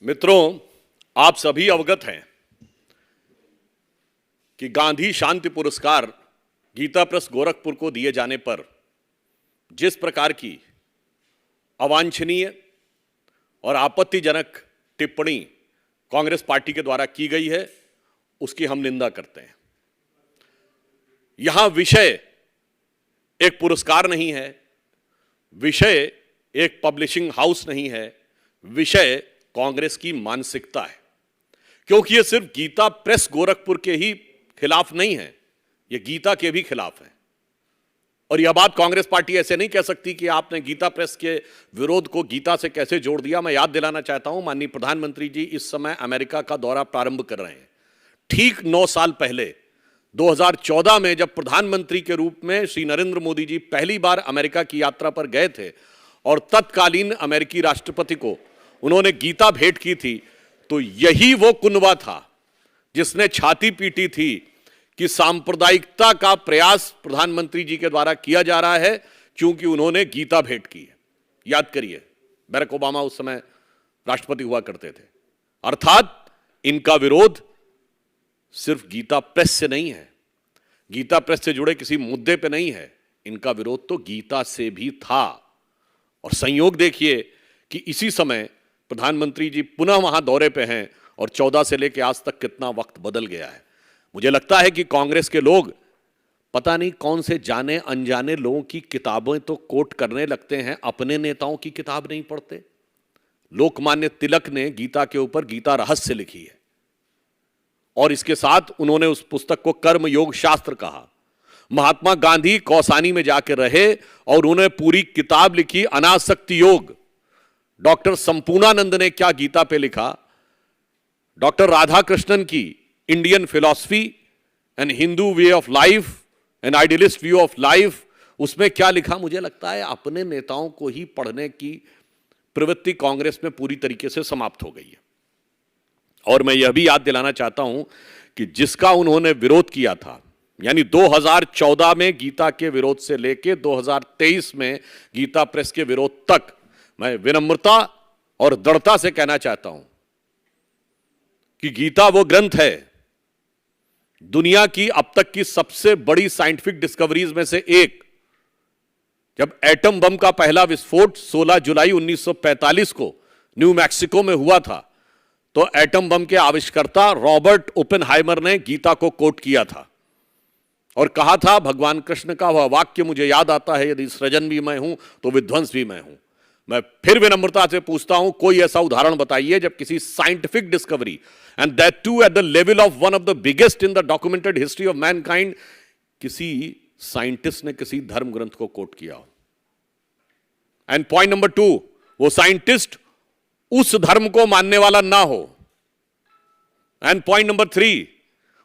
मित्रों, आप सभी अवगत हैं कि गांधी शांति पुरस्कार गीता प्रेस गोरखपुर को दिए जाने पर जिस प्रकार की अवांछनीय और आपत्तिजनक टिप्पणी कांग्रेस पार्टी के द्वारा की गई है, उसकी हम निंदा करते हैं। यहां विषय एक पुरस्कार नहीं है, विषय एक पब्लिशिंग हाउस नहीं है, विषय कांग्रेस की मानसिकता है। क्योंकि यह सिर्फ गीता प्रेस गोरखपुर के ही खिलाफ नहीं है, यह गीता के भी खिलाफ है। और यह बात कांग्रेस पार्टी ऐसे नहीं कह सकती कि आपने गीता प्रेस के विरोध को गीता से कैसे जोड़ दिया। मैं याद दिलाना चाहता हूं, माननीय प्रधानमंत्री जी इस समय अमेरिका का दौरा प्रारंभ कर रहे हैं। ठीक 9 साल पहले 2014 में जब प्रधानमंत्री के रूप में श्री नरेंद्र मोदी जी पहली बार अमेरिका की यात्रा पर गए थे और तत्कालीन अमेरिकी राष्ट्रपति को उन्होंने गीता भेंट की थी, तो यही वो कुनबा था जिसने छाती पीटी थी कि सांप्रदायिकता का प्रयास प्रधानमंत्री जी के द्वारा किया जा रहा है क्योंकि उन्होंने गीता भेंट की है। याद करिए, बराक ओबामा उस समय राष्ट्रपति हुआ करते थे। अर्थात इनका विरोध सिर्फ गीता प्रेस से नहीं है, गीता प्रेस से जुड़े किसी मुद्दे पे नहीं है, इनका विरोध तो गीता से भी था। और संयोग देखिए कि इसी समय प्रधानमंत्री जी पुनः वहां दौरे पे हैं और 14 से लेकर आज तक कितना वक्त बदल गया है। मुझे लगता है कि कांग्रेस के लोग पता नहीं कौन से जाने अनजाने लोगों की किताबें तो कोट करने लगते हैं, अपने नेताओं की किताब नहीं पढ़ते। लोकमान्य तिलक ने गीता के ऊपर गीता रहस्य लिखी है और इसके साथ उन्होंने उस पुस्तक को कर्म योग शास्त्र कहा। महात्मा गांधी कौसानी में जाकर रहे और उन्होंने पूरी किताब लिखी अनासक्ति योग। डॉक्टर संपूर्णानंद ने क्या गीता पे लिखा, डॉक्टर राधाकृष्णन की Indian philosophy and Hindu way of life and idealist view of life, उसमें क्या लिखा। मुझे लगता है अपने नेताओं को ही पढ़ने की प्रवृत्ति कांग्रेस में पूरी तरीके से समाप्त हो गई है। और मैं यह भी याद दिलाना चाहता हूं कि जिसका उन्होंने विरोध किया था, यानी 2014 में गीता के विरोध से लेकर 2023 में गीता प्रेस के विरोध तक, मैं विनम्रता और दृढ़ता से कहना चाहता हूं कि गीता वो ग्रंथ है, दुनिया की अब तक की सबसे बड़ी साइंटिफिक डिस्कवरीज में से एक। जब एटम बम का पहला विस्फोट 16 जुलाई 1945 को न्यू मैक्सिको में हुआ था, तो एटम बम के आविष्कर्ता रॉबर्ट ओपेनहाइमर ने गीता को कोट किया था और कहा था, भगवान कृष्ण का वह वाक्य मुझे याद आता है, यदि सृजन भी मैं हूं तो विध्वंस भी मैं हूं। मैं फिर विनम्रता से पूछता हूं, कोई ऐसा उदाहरण बताइए जब किसी scientific discovery and that too at the level of one of the biggest in the documented history of mankind, किसी साइंटिस्ट ने किसी धर्म ग्रंथ को कोट किया हो। एंड पॉइंट नंबर 2, वो साइंटिस्ट उस धर्म को मानने वाला ना हो। एंड पॉइंट नंबर 3,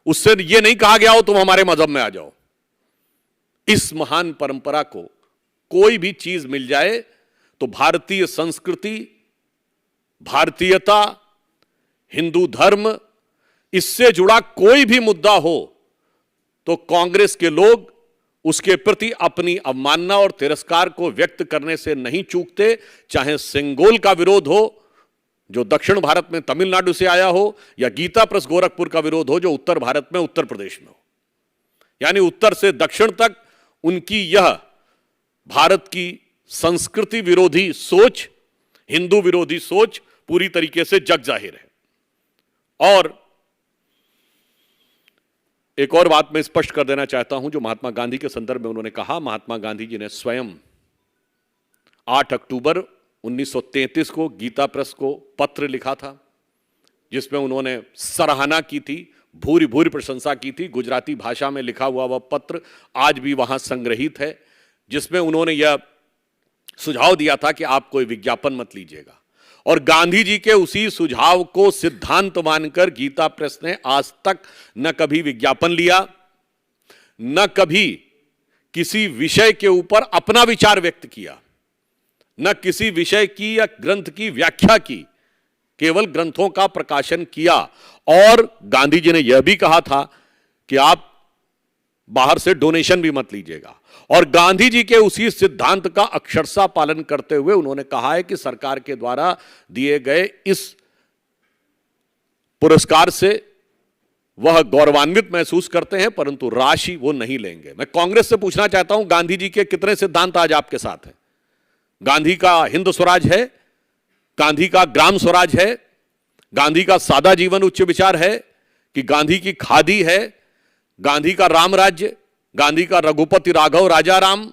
उससे यह नहीं कहा गया हो तुम हमारे मजहब में आ जाओ। इस महान परंपरा को कोई भी चीज मिल जाए तो भारतीय संस्कृति, भारतीयता, हिंदू धर्म, इससे जुड़ा कोई भी मुद्दा हो तो कांग्रेस के लोग उसके प्रति अपनी अवमानना और तिरस्कार को व्यक्त करने से नहीं चूकते। चाहे सेंगोल का विरोध हो जो दक्षिण भारत में तमिलनाडु से आया हो, या गीता प्रेस गोरखपुर का विरोध हो जो उत्तर भारत में उत्तर प्रदेश में हो। यानी उत्तर से दक्षिण तक उनकी यह भारत की संस्कृति विरोधी सोच, हिंदू विरोधी सोच पूरी तरीके से जग जाहिर है। और एक और बात मैं स्पष्ट कर देना चाहता हूं जो महात्मा गांधी के संदर्भ में उन्होंने कहा। महात्मा गांधी जी ने स्वयं 8 अक्टूबर 1933 को गीता प्रेस को पत्र लिखा था जिसमें उन्होंने सराहना की थी, भूरी भूरी प्रशंसा की थी। गुजराती भाषा में लिखा हुआ वह पत्र आज भी वहां संग्रहित है, जिसमें उन्होंने यह सुझाव दिया था कि आप कोई विज्ञापन मत लीजिएगा। और गांधी जी के उसी सुझाव को सिद्धांत मानकर गीता प्रेस ने आज तक न कभी विज्ञापन लिया, न कभी किसी विषय के ऊपर अपना विचार व्यक्त किया, न किसी विषय की या ग्रंथ की व्याख्या की, केवल ग्रंथों का प्रकाशन किया। और गांधी जी ने यह भी कहा था कि आप बाहर से डोनेशन भी मत लीजिएगा। और गांधी जी के उसी सिद्धांत का अक्षरशः पालन करते हुए उन्होंने कहा है कि सरकार के द्वारा दिए गए इस पुरस्कार से वह गौरवान्वित महसूस करते हैं, परंतु राशि वो नहीं लेंगे। मैं कांग्रेस से पूछना चाहता हूं, गांधी जी के कितने सिद्धांत आज आपके साथ हैं? गांधी का हिंद स्वराज है, गांधी का ग्राम स्वराज है, गांधी का सादा जीवन उच्च विचार है, कि गांधी की खादी है, गांधी का राम राज्य, गांधी का रघुपति राघव राजा राम,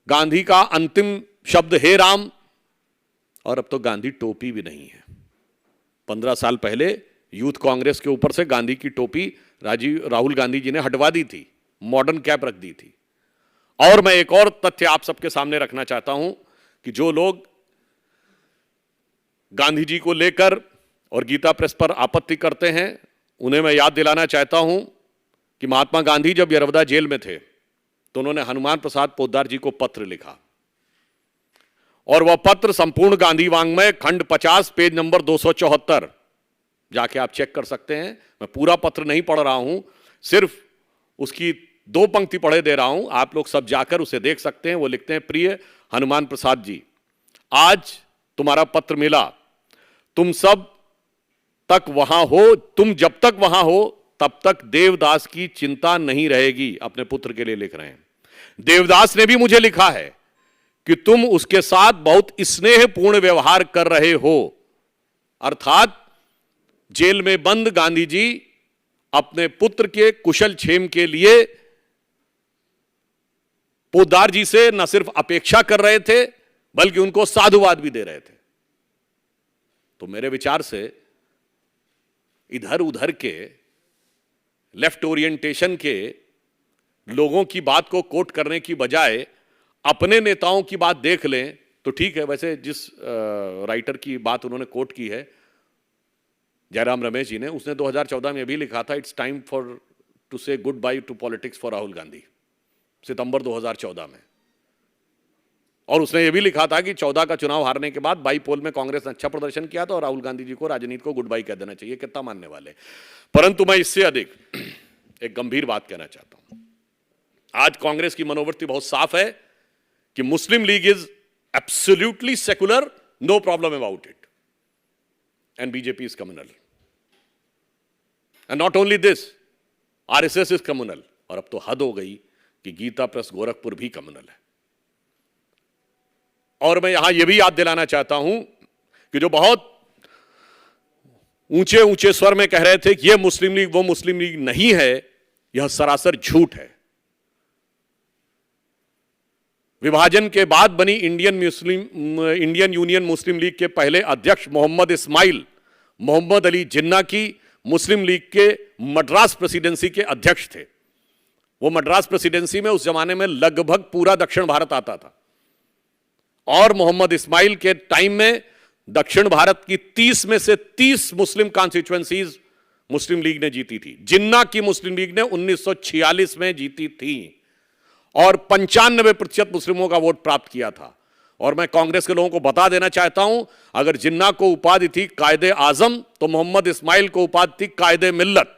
गांधी का अंतिम शब्द हे राम, और अब तो गांधी टोपी भी नहीं है। 15 साल पहले यूथ कांग्रेस के ऊपर से गांधी की टोपी राहुल गांधी जी ने हटवा दी थी, मॉडर्न कैप रख दी थी। और मैं एक और तथ्य आप सबके सामने रखना चाहता हूं कि जो लोग गांधी जी को लेकर और गीता प्रेस पर आपत्ति करते हैं, उन्हें मैं याद दिलाना चाहता हूं कि महात्मा गांधी जब यरवदा जेल में थे तो उन्होंने हनुमान प्रसाद पोद्दार जी को पत्र लिखा, और वह पत्र संपूर्ण गांधी वांग्मय खंड 50 पेज नंबर 274, जाके आप चेक कर सकते हैं। मैं पूरा पत्र नहीं पढ़ रहा हूं, सिर्फ उसकी 2 पंक्ति पढ़े दे रहा हूं, आप लोग सब जाकर उसे देख सकते हैं। वो लिखते हैं, प्रिय हनुमान प्रसाद जी, आज तुम्हारा पत्र मिला, तुम सब तक वहां हो, तुम जब तक वहां हो तब तक देवदास की चिंता नहीं रहेगी। अपने पुत्र के लिए लिख रहे हैं। देवदास ने भी मुझे लिखा है कि तुम उसके साथ बहुत स्नेहपूर्ण व्यवहार कर रहे हो। अर्थात जेल में बंद गांधी जी अपने पुत्र के कुशल क्षेम के लिए पोद्दार जी से न सिर्फ अपेक्षा कर रहे थे, बल्कि उनको साधुवाद भी दे रहे थे। तो मेरे विचार से इधर उधर के लेफ्ट ओरिएंटेशन के लोगों की बात को कोट करने की बजाय अपने नेताओं की बात देख लें तो ठीक है। वैसे जिस राइटर की बात उन्होंने कोट की है, जयराम रमेश जी ने, उसने 2014 में भी लिखा था, it's time for to say goodbye to politics for Rahul Gandhi, सितंबर 2014 में। और उसने ये भी लिखा था कि 14 का चुनाव हारने के बाद बाई पोल में कांग्रेस ने अच्छा प्रदर्शन किया था और राहुल गांधी जी को राजनीति को गुड बाय कह देना चाहिए। कितना मानने वाले। परंतु मैं इससे अधिक एक गंभीर बात कहना चाहता हूं। आज कांग्रेस की मनोवृत्ति बहुत साफ है कि Muslim League is absolutely secular, no problem about it, and BJP is communal, and not only this, RSS is communal, और अब तो हद हो गई कि गीता प्रेस गोरखपुर भी कम्युनल है। और मैं यहां यह भी याद दिलाना चाहता हूं कि जो बहुत ऊंचे ऊंचे स्वर में कह रहे थे कि यह मुस्लिम लीग वो मुस्लिम लीग नहीं है, यह सरासर झूठ है। विभाजन के बाद बनी इंडियन यूनियन मुस्लिम लीग के पहले अध्यक्ष मोहम्मद इस्माइल मोहम्मद अली जिन्ना की मुस्लिम लीग के मद्रास प्रेसिडेंसी के अध्यक्ष थे। वो मद्रास प्रेसिडेंसी में उस जमाने में लगभग पूरा दक्षिण भारत आता था, और मोहम्मद इस्माइल के टाइम में दक्षिण भारत की 30 में से 30 मुस्लिम कॉन्स्टिट्यूएंसीज मुस्लिम लीग ने जीती थी। जिन्ना की मुस्लिम लीग ने 1946 में जीती थी और 95% मुस्लिमों का वोट प्राप्त किया था। और मैं कांग्रेस के लोगों को बता देना चाहता हूं, अगर जिन्ना को उपाधि थी कायदे आजम, तो मोहम्मद इस्माइल को उपाधि थी कायदे मिल्लत,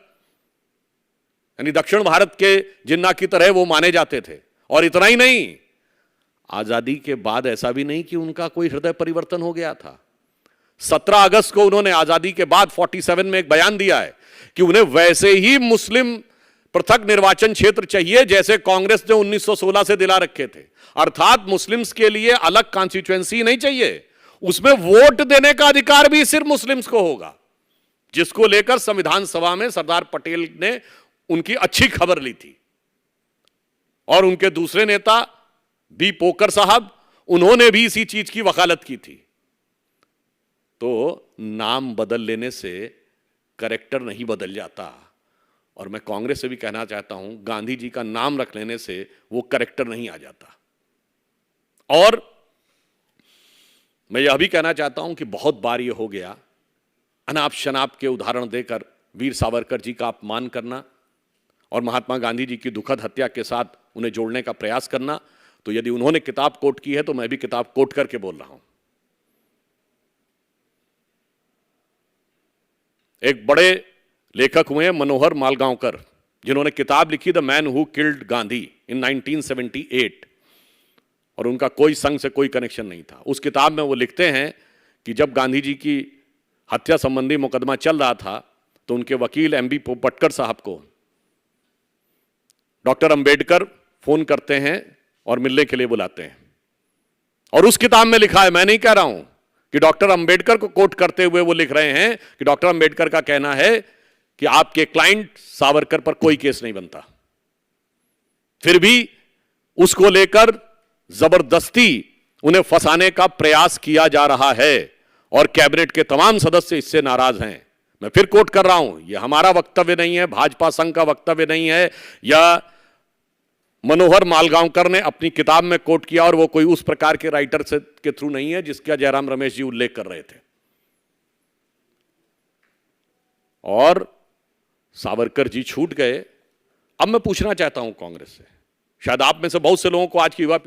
यानी दक्षिण भारत के जिन्ना की तरह वो माने जाते थे। और इतना ही नहीं, आजादी के बाद ऐसा भी नहीं कि उनका कोई हृदय परिवर्तन हो गया था। 17 अगस्त को उन्होंने आजादी के बाद 47 में एक बयान दिया है कि उन्हें वैसे ही मुस्लिम पृथक निर्वाचन क्षेत्र चाहिए जैसे कांग्रेस ने 1916 से दिला रखे थे। अर्थात मुस्लिम्स के लिए अलग कॉन्स्टिट्यूएंसी नहीं चाहिए, उसमें वोट देने का अधिकार भी सिर्फ मुस्लिम्स को होगा, जिसको लेकर संविधान सभा में सरदार पटेल ने उनकी अच्छी खबर ली थी। और उनके दूसरे नेता बी पोकर साहब, उन्होंने भी इसी चीज की वकालत की थी। तो नाम बदल लेने से कैरेक्टर नहीं बदल जाता। और मैं कांग्रेस से भी कहना चाहता हूं, गांधी जी का नाम रख लेने से वो कैरेक्टर नहीं आ जाता। और मैं यह भी कहना चाहता हूं कि बहुत बार ये हो गया, अनाप शनाप के उदाहरण देकर वीर सावरकर जी का अपमान करना और महात्मा गांधी जी की दुखद हत्या के साथ उन्हें जोड़ने का प्रयास करना। तो यदि उन्होंने किताब कोट की है तो मैं भी किताब कोट करके बोल रहा हूं। एक बड़े लेखक हुए मनोहर मालगांवकर, जिन्होंने किताब लिखी the man who killed Gandhi in 1978, और उनका कोई संघ से कोई कनेक्शन नहीं था। उस किताब में वो लिखते हैं कि जब गांधी जी की हत्या संबंधी मुकदमा चल रहा था तो उनके वकील एमबी पोपटकर साहब को डॉक्टर अंबेडकर फोन करते हैं और मिलने के लिए बुलाते हैं। और उस किताब में लिखा है, मैं नहीं कह रहा हूं, कि डॉक्टर अंबेडकर को कोट करते हुए वो लिख रहे हैं कि डॉक्टर अंबेडकर का कहना है कि आपके क्लाइंट सावरकर पर कोई केस नहीं बनता। फिर भी उसको लेकर जबरदस्ती उन्हें फंसाने का प्रयास किया जा रहा है और कैबिनेट के तमाम सदस्य इससे नाराज हैं। मैं फिर कोट कर रहा हूं, यह हमारा वक्तव्य नहीं है, भाजपा संघ का वक्तव्य नहीं है, या मनोहर मालगांवकर ने अपनी किताब में कोट किया और वो कोई उस प्रकार के राइटर से के थ्रू नहीं है जिसका जयराम रमेश जी उल्लेख कर रहे थे। और सावरकर जी छूट गए। अब मैं पूछना चाहता हूं कांग्रेस से, शायद आप में से बहुत से लोगों को आज की युवा